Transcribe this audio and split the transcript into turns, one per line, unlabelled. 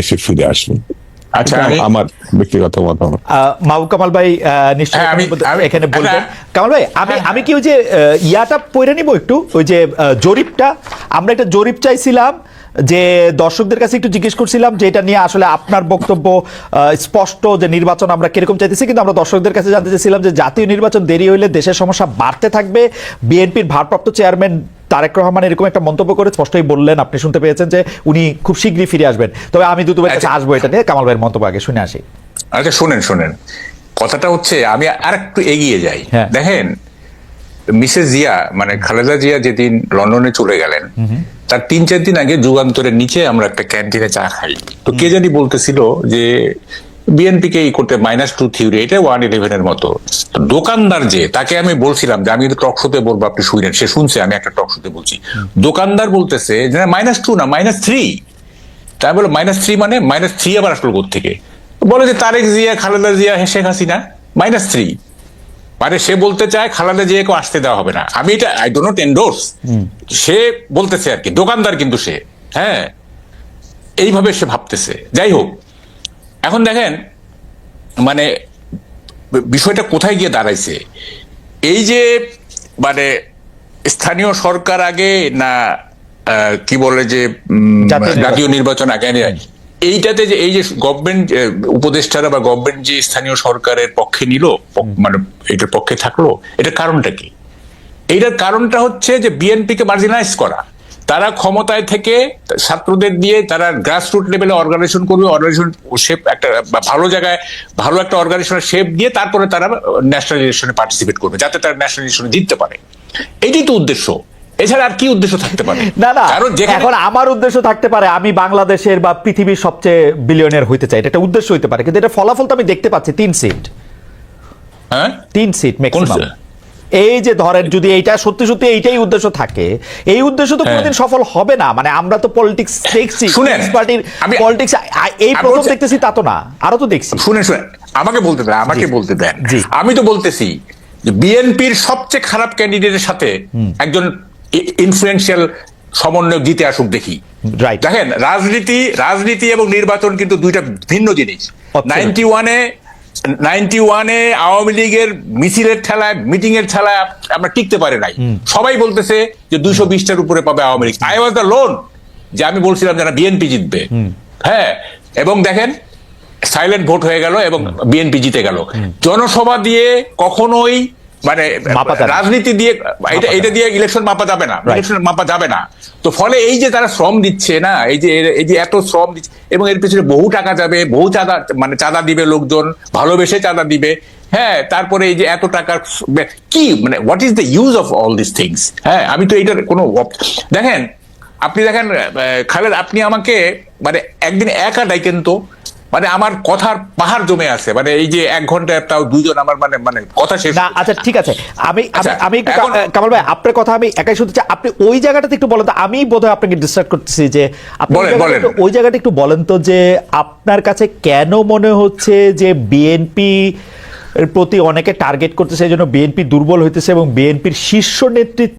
এসে ফিরে আসবে।
আচ্ছা,
আমার ব্যক্তিগত মতামত।
মাহবুব কামাল ভাই নিশ্চয়ই এখানে বলবেন। কামাল ভাই, আমি কি ওই যে ইয়াটা পড়ে নিব একটু, ওই যে জরিপটা, আমরা একটা জরিপ চাইছিলাম যে দর্শকদের কাছে একটু জিজ্ঞেস করছিলাম যে এটা নিয়ে আসলে আপনার বক্তব্য স্পষ্ট, যে নির্বাচন আমরা কিরকম চাইতেছি, কিন্তু আমরা দর্শকদের কাছে জানতে চাইছিলাম যে জাতীয় নির্বাচন দেরি হইলে দেশের সমস্যা বাড়তে থাকবে। বিএনপির ভারপ্রাপ্ত চেয়ারম্যান তারেক রহমান এরকম একটা মন্তব্য করে স্পষ্টই বললেন, আপনি শুনতে পেয়েছেন যে উনি খুব শীঘ্রই ফিরে আসবেন। তবে আমি দুটো ভাইয়ের কাছে আসবো এটা নিয়ে, কামাল ভাইয়ের মন্তব্য আগে শুনে আসি।
আচ্ছা, শোনেন কথাটা হচ্ছে, আমি আর একটু এগিয়ে যাই। দেখেন, মিসেস জিয়া মানে খালেদা জিয়া যেদিন লন্ডনে চলে গেলেন, তার 3-4 দিন আগে যুগান্তরের নিচে আমরা একটা ক্যান্টিনে চা খাই। তো কে জানি বলতেছিল যে বিএনপি কে করতে -2 থিওরি, এটা 111 এর মতো। দোকানদার যে, তাকে আমি বলছিলাম যে আমি টক শোতে বলবো, আপনি শুনেন, সে শুনছে আমি একটা টক শোতে বলছি। দোকানদার বলতেছে যে -2 না -3। তাই বলে -3 মানে -3 আবার আসলো কোত্থেকে? বলে যে তারেক জিয়া, খালেদা জিয়া, শেখ হাসিনা, -3। মানে সে বলতে চায় খালেদা জিয়াকে আসতে দেওয়া হবে না। আমি এটা আই ডো নট এন্ডোর্স, সে বলতেছে আর কি, দোকানদার কিন্তু সে, হ্যাঁ, এইভাবে সে ভাবতেছে। যাই হোক, এখন দেখেন মানে বিষয়টা কোথায় গিয়ে দাঁড়াইছে। এই যে মানে স্থানীয় সরকার আগে না কি বলে যে জাতীয় নির্বাচন আগে, এইটাতে যে এই যে গভর্নমেন্ট উপদেষ্টারা বা গভর্নমেন্ট যে স্থানীয় সরকারের পক্ষে নিল, মানে এটার পক্ষে থাকলো, এটার কারণটা কি? এইটার কারণটা হচ্ছে যে বিএনপি কে মার্জিনালাইজ করা। তারা ক্ষমতায় থেকে ছাত্রদের দিয়ে তারা গ্রাসরুট লেভেলে অর্গানাইজেশন করবে, অর্গানাইজেশন শেপ একটা ভালো জায়গায় ভালো একটা অর্গানাইজেশনের শেপ দিয়ে তারপরে তারা ন্যাশনাল ইলেকশনে পার্টিসিপেট করবে, যাতে তারা ন্যাশনাল ইলেকশনে জিততে পারে। এটাই তো উদ্দেশ্য, এছাড়া আর কি উদ্দেশ্য থাকতে পারে?
না, এখন আমার উদ্দেশ্য থাকতে পারে আমি বাংলাদেশের বা পৃথিবীর সবচেয়ে বিলিয়নিয়ার হইতে চাই, এটা উদ্দেশ্য হইতে পারে, কিন্তু এটা ফলাফল তো আমি দেখতে পাচ্ছি 3 সিট।
হ্যাঁ,
3 সিট ম্যাক্সিমাম। এই যে ধরেন যদি এইটা সত্যি সত্যি এইটাই উদ্দেশ্য থাকে, এই উদ্দেশ্য তো কোনোদিন সফল হবে না। মানে আমরা তো পলিটিক্স দেখছি, পার্টির পলিটিক্স এই প্রথম দেখতেছি তা তো না, আরো তো দেখছি।
শুনেন, আমাকে বলতে দেন। আমি তো বলতেছি যে বিএনপির সবচেয়ে খারাপ ক্যান্ডিডেটের সাথে একজন ইনফ্লুয়েন্সিয়াল সমন্বয়ক জিতে আসুক দেখি। দেখেন, রাজনীতি এবং নির্বাচন কিন্তু দুইটা ভিন্ন জিনিস। 91-এ আওয়ামী লীগের মিছিলের ঠেলায়, মিটিং এর ঠেলায় আমরা টিকতে পারে নাই। সবাই বলতেছে যে 220টার উপরে পাবে Awami League. I was the loan যে আমি বলছিলাম যে বিএনপি জিতবে, হ্যাঁ, এবং দেখেন সাইলেন্ট ভোট হয়ে গেল এবং বিএনপি জিতে গেল। জনসভা দিয়ে কখনোই মানে রাজনীতি দিয়ে এটা দিয়ে ইলেকশন মাপা যাবে না। তো ফলে এই যে তারা শ্রম দিচ্ছে না, এই যে এত শ্রম দিচ্ছে, এবং এর পেছনে বহু টাকা যাবে, বহু চাঁদা দিবে লোকজন, ভালোবেসে চাঁদা দিবে, হ্যাঁ, তারপরে এই যে এত টাকার কি মানে what is the use of all this things? হ্যাঁ, আমি তো এইটার কোনো দেখেন, আপনি দেখেন খালেদ, আপনি আমাকে মানে একদিন একা ডাইকেন তো, মানে আমার কথার পাহাড় জমে আছে, মানে এই যে 1 ঘন্টায় তাও 2 জন আমার মানে কথা শেষ না।
আচ্ছা, ঠিক আছে, আমি কামাল ভাই আপনার কথা আমি একাই শুনতে চাই, আপনি ওই জায়গাটাতে একটু বলেন তো। আমি বোধহয় আপনাকে ডিস্ট্রাক্ট করতেছি, যে আপনি ওই জায়গাটা একটু বলেন তো, যে আপনার কাছে কেন মনে হচ্ছে যে বিএনপি এর প্রতি অনেকে টার্গেট করতেছে, এই জন্য বিএনপি দুর্বল হইতেছে এবং বিএনপির শীর্ষ নেতৃত্ব